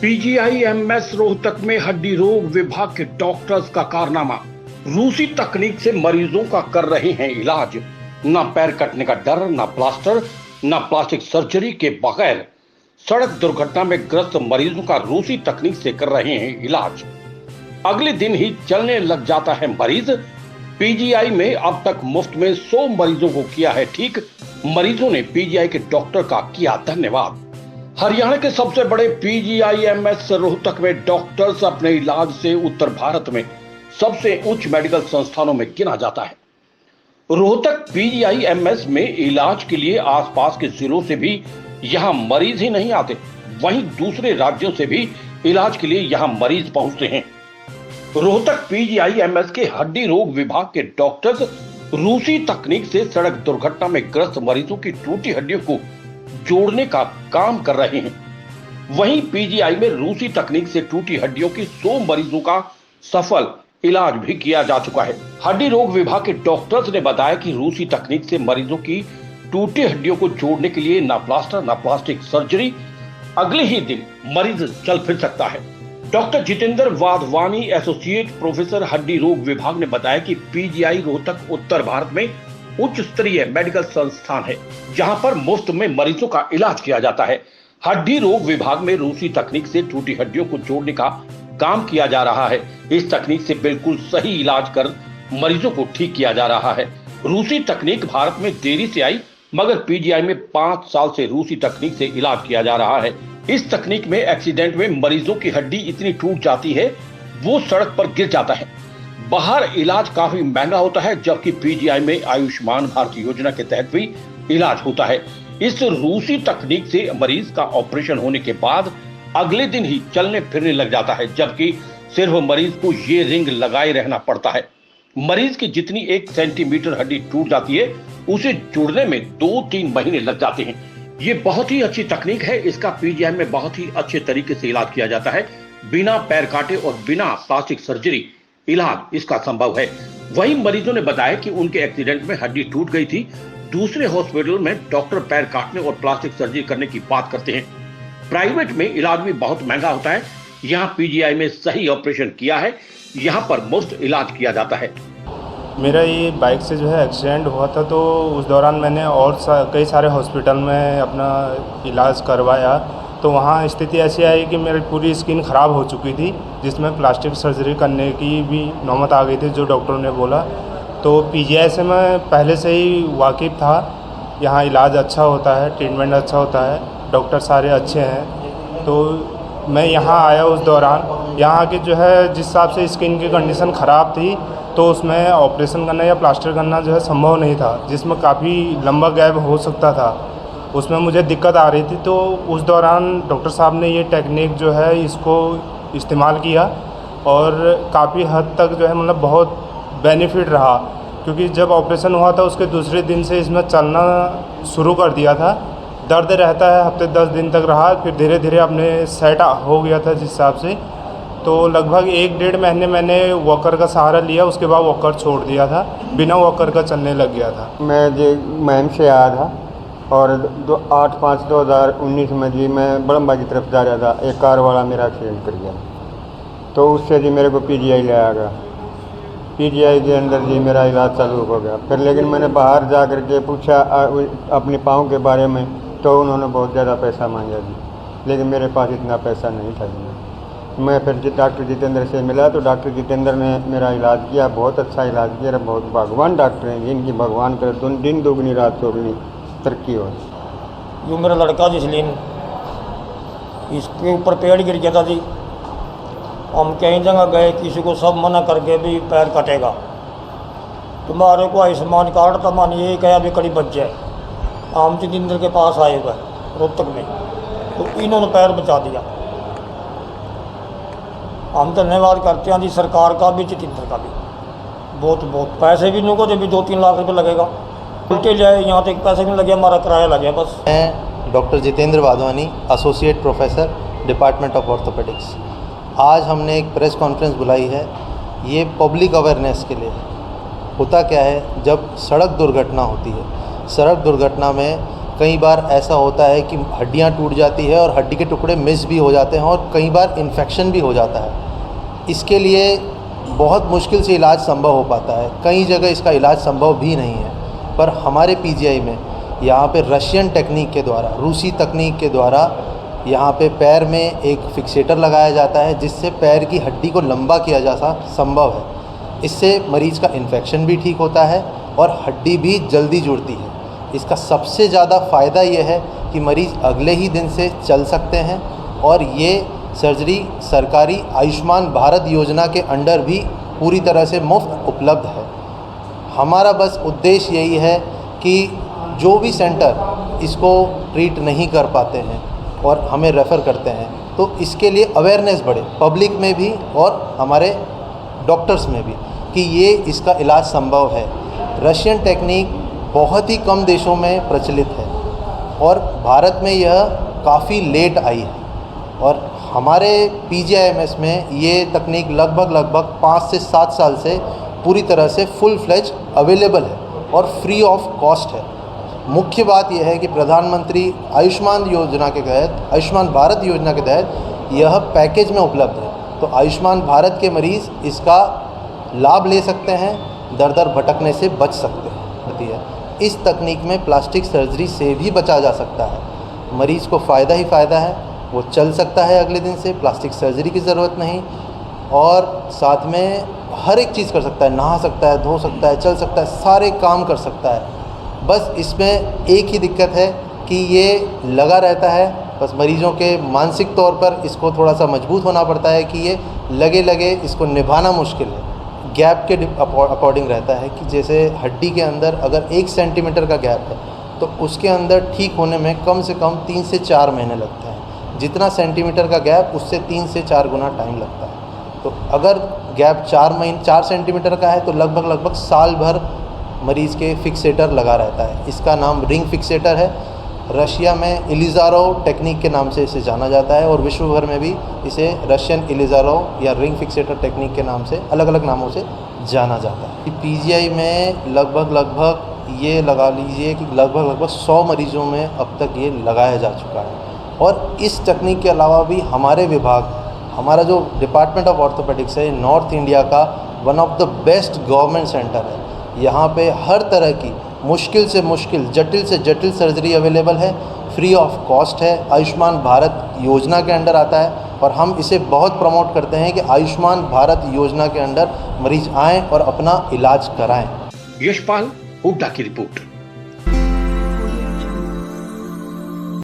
PGIMS Rohtak में हड्डी रोग विभाग के डॉक्टर्स का कारनामा। रूसी तकनीक से मरीजों का कर रहे हैं इलाज। ना पैर कटने का डर, ना प्लास्टर, ना प्लास्टिक सर्जरी के बगैर सड़क दुर्घटना में ग्रस्त मरीजों का रूसी तकनीक से कर रहे हैं इलाज। अगले दिन ही चलने लग जाता है मरीज। पीजीआई में अब तक मुफ्त में 100 मरीजों को किया है ठीक। मरीजों ने पीजीआई के डॉक्टर का किया धन्यवाद। हरियाणा के सबसे बड़े पीजीआईएमएस रोहतक में डॉक्टर्स अपने इलाज से उत्तर भारत में सबसे उच्च मेडिकल संस्थानों में गिना जाता है। रोहतक पीजीआईएमएस में इलाज के लिए आसपास के जिलों से भी यहां मरीज ही नहीं आते, वहीं दूसरे राज्यों से भी इलाज के लिए यहां मरीज पहुंचते हैं। रोहतक पीजीआईएमएस के हड्डी रोग विभाग के डॉक्टर्स रूसी तकनीक से सड़क दुर्घटना में ग्रस्त मरीजों की टूटी हड्डियों को जोड़ने का काम कर रहे हैं। वहीं पीजीआई में रूसी तकनीक से टूटी हड्डियों की 100 मरीजों का सफल इलाज भी किया जा चुका है। हड्डी रोग विभाग के डॉक्टर्स ने बताया कि रूसी तकनीक से मरीजों की टूटी हड्डियों को जोड़ने के लिए ना प्लास्टर ना प्लास्टिक सर्जरी, अगले ही दिन मरीज चल फिर सकता है। Doctor Jitendra Wadhwani, associate professor हड्डी रोग विभाग ने बताया कि पीजीआई रोहतक उत्तर भारत में उच्च स्तरीय मेडिकल संस्थान है, जहां पर मुफ्त में मरीजों का इलाज किया जाता है। हड्डी रोग विभाग में रूसी तकनीक से टूटी हड्डियों को जोड़ने का काम किया जा रहा है। इस तकनीक से बिल्कुल सही इलाज कर मरीजों को ठीक किया जा रहा है। रूसी तकनीक भारत में देरी से आई, मगर पीजीआई में 5 साल से रूसी तकनीक से इलाज किया जा रहा है। इस तकनीक में एक्सीडेंट में मरीजों की हड्डी इतनी टूट जाती है वो सड़क पर गिर जाता है। बाहर इलाज काफी महंगा होता है, जबकि पीजीआई में आयुष्मान भारत योजना के तहत भी इलाज होता है। इस रूसी तकनीक से मरीज का ऑपरेशन होने के बाद अगले दिन ही चलने फिरने लग जाता है, जबकि सिर्फ मरीज को ये रिंग लगाए रहना पड़ता है। मरीज की जितनी 1 सेंटीमीटर हड्डी टूट जाती है उसे जुड़ने में 2-3 महीने लग जाते हैं। ये बहुत ही अच्छी तकनीक है। इसका पीजीआई में बहुत ही अच्छे तरीके से इलाज किया जाता है। बिना पैर काटे और बिना प्लास्टिक सर्जरी इलाज इसका संभव है। वहीं मरीजों ने बताया कि उनके एक्सीडेंट में हड्डी टूट गई थी। दूसरे हॉस्पिटल में डॉक्टर पैर काटने और प्लास्टिक सर्जरी करने की बात करते हैं। प्राइवेट में इलाज भी बहुत महंगा होता है। यहाँ पीजीआई में सही ऑपरेशन किया है, यहाँ पर मुफ्त इलाज किया जाता है। मेरा ये बाइक से जो है एक्सीडेंट हुआ था, तो उस दौरान मैंने और कई सारे हॉस्पिटल में अपना इलाज करवाया। तो वहाँ स्थिति ऐसी आई कि मेरी पूरी स्किन ख़राब हो चुकी थी, जिसमें प्लास्टिक सर्जरी करने की भी नौबत आ गई थी, जो डॉक्टरों ने बोला। तो पीजीआई से मैं पहले से ही वाकिफ़ था। यहाँ इलाज अच्छा होता है, ट्रीटमेंट अच्छा होता है, डॉक्टर सारे अच्छे हैं। तो मैं यहाँ आया उस दौरान, यहाँ की जो है जिस हिसाब से स्किन की कंडीशन ख़राब थी, तो उसमें ऑपरेशन करना या प्लास्टर करना जो है संभव नहीं था, जिसमें काफ़ी लंबा गैप हो सकता था। उसमें मुझे दिक्कत आ रही थी। तो उस दौरान डॉक्टर साहब ने ये टेक्निक जो है इसको इस्तेमाल किया और काफ़ी हद तक जो है मतलब बहुत बेनिफिट रहा, क्योंकि जब ऑपरेशन हुआ था उसके दूसरे दिन से इसमें चलना शुरू कर दिया था। दर्द रहता है, हफ्ते 10 दिन तक रहा, फिर धीरे धीरे अपने सेट हो गया था जिस हिसाब से। तो लगभग 1-1.5 महीने मैंने वॉकर का सहारा लिया, उसके बाद वॉकर छोड़ दिया था, बिना वॉकर का चलने लग गया था। मैं जी मैम से आया था और 8/5/2019 में जी मैं बड़म्बा की तरफ जा रहा था। एक कार वाला मेरा एक्सीडेंट कर गया, तो उससे जी मेरे को पीजीआई ले आ गया। पीजीआई के अंदर जी मेरा इलाज चालू हो गया। फिर लेकिन मैंने बाहर जा कर के पूछा अपने पाँव के बारे में, तो उन्होंने बहुत ज़्यादा पैसा मांगा जी, लेकिन मेरे पास इतना पैसा नहीं था जी। मैं फिर डॉक्टर जितेंद्र से मिला, तो डॉक्टर जितेंद्र ने मेरा इलाज किया, बहुत अच्छा इलाज किया। बहुत भगवान डॉक्टर हैं, जिनकी भगवान करे दिन दोगुनी रात चौगुनी तरक्की हो। जो मेरा लड़का जिसलिन इसके ऊपर पेड़ गिर गया था जी, हम कई जगह गए, किसी को सब मना करके भी पैर कटेगा। तुम्हारे को आयुष्मान कार्ड था, मान ये कहा भी कड़ी बच जाए। हम जितेंद्र के पास आए हुए रोहतक में, तो इन्होंने पैर बचा दिया। हम धन्यवाद करते हैं जी सरकार का भी, जितेंद्र का भी। बहुत पैसे भी इनको जो भी 2-3 लाख रुपये लगेगा, उल्टे जाए यहाँ तक पैसे नहीं लगे, हमारा किराया लगे बस। मैं doctor Jitendra Wadhwani, associate professor, department of orthopaedics. आज हमने एक प्रेस कॉन्फ्रेंस बुलाई है, ये पब्लिक अवेयरनेस के लिए। होता क्या है, जब सड़क दुर्घटना होती है, सड़क दुर्घटना में कई बार ऐसा होता है कि हड्डियां टूट जाती है और हड्डी के टुकड़े मिस भी हो जाते हैं और कई बार इन्फेक्शन भी हो जाता है। इसके लिए बहुत मुश्किल से इलाज संभव हो पाता है, कई जगह इसका इलाज संभव भी नहीं है। पर हमारे पीजीआई में यहाँ पे रशियन टेक्निक के द्वारा, रूसी तकनीक के द्वारा यहाँ पे पैर में एक फिक्सेटर लगाया जाता है जिससे पैर की हड्डी को लंबा किया जा संभव है। इससे मरीज़ का इन्फेक्शन भी ठीक होता है और हड्डी भी जल्दी जुड़ती है। इसका सबसे ज़्यादा फ़ायदा ये है कि मरीज़ अगले ही दिन से चल सकते हैं और ये सर्जरी सरकारी आयुष्मान भारत योजना के अंडर भी पूरी तरह से मुफ्त उपलब्ध है। हमारा बस उद्देश्य यही है कि जो भी सेंटर इसको ट्रीट नहीं कर पाते हैं और हमें रेफ़र करते हैं तो इसके लिए अवेयरनेस बढ़े पब्लिक में भी और हमारे डॉक्टर्स में भी कि ये इसका इलाज संभव है। रशियन टेक्निक बहुत ही कम देशों में प्रचलित है और भारत में यह काफ़ी लेट आई है और हमारे पीजीआईएमएस में ये तकनीक लगभग 5 से 7 साल से पूरी तरह से फुल फ्लेज अवेलेबल है और फ्री ऑफ कॉस्ट है। मुख्य बात यह है कि प्रधानमंत्री आयुष्मान योजना के तहत, आयुष्मान भारत योजना के तहत यह पैकेज में उपलब्ध है। तो आयुष्मान भारत के मरीज़ इसका लाभ ले सकते हैं, दर भटकने से बच सकते हैं। इस तकनीक में प्लास्टिक सर्जरी से भी बचा जा सकता है। मरीज़ को फ़ायदा ही फ़ायदा है, वो चल सकता है अगले दिन से, प्लास्टिक सर्जरी की ज़रूरत नहीं और साथ में हर एक चीज़ कर सकता है, नहा सकता है, धो सकता है, चल सकता है, सारे काम कर सकता है। बस इसमें एक ही दिक्कत है कि ये लगा रहता है। बस मरीज़ों के मानसिक तौर पर इसको थोड़ा सा मजबूत होना पड़ता है कि ये लगे इसको निभाना मुश्किल है। गैप के अकॉर्डिंग रहता है कि जैसे हड्डी के अंदर अगर 1 सेंटीमीटर का गैप है तो उसके अंदर ठीक होने में कम से कम 3 से 4 महीने लगते हैं। जितना सेंटीमीटर का गैप उससे 3 से 4 गुना टाइम लगता है। तो अगर गैप 4 सेंटीमीटर का है तो लगभग साल भर मरीज़ के फिक्सेटर लगा रहता है। इसका नाम रिंग फिक्सेटर है। रशिया में इलिज़ारोव टेक्निक के नाम से इसे जाना जाता है और विश्व भर में भी इसे रशियन इलिज़ारोव या रिंग फिक्सेटर टेक्निक के नाम से अलग अलग नामों से जाना जाता है। पीजीआई में लगभग ये लगा लीजिए कि लगभग 100 मरीज़ों में अब तक ये लगाया जा चुका है। और इस तकनीक के अलावा भी हमारे विभाग, हमारा जो डिपार्टमेंट ऑफ ऑर्थोपेडिक्स है, नॉर्थ इंडिया का one of the best government centre है। यहाँ पे हर तरह की मुश्किल से मुश्किल, जटिल से जटिल सर्जरी अवेलेबल है, फ्री ऑफ कॉस्ट है, आयुष्मान भारत योजना के अंडर आता है और हम इसे बहुत प्रमोट करते हैं कि आयुष्मान भारत योजना के अंडर मरीज आएँ और अपना इलाज कराएं। यशपाल हुड्डा की रिपोर्ट।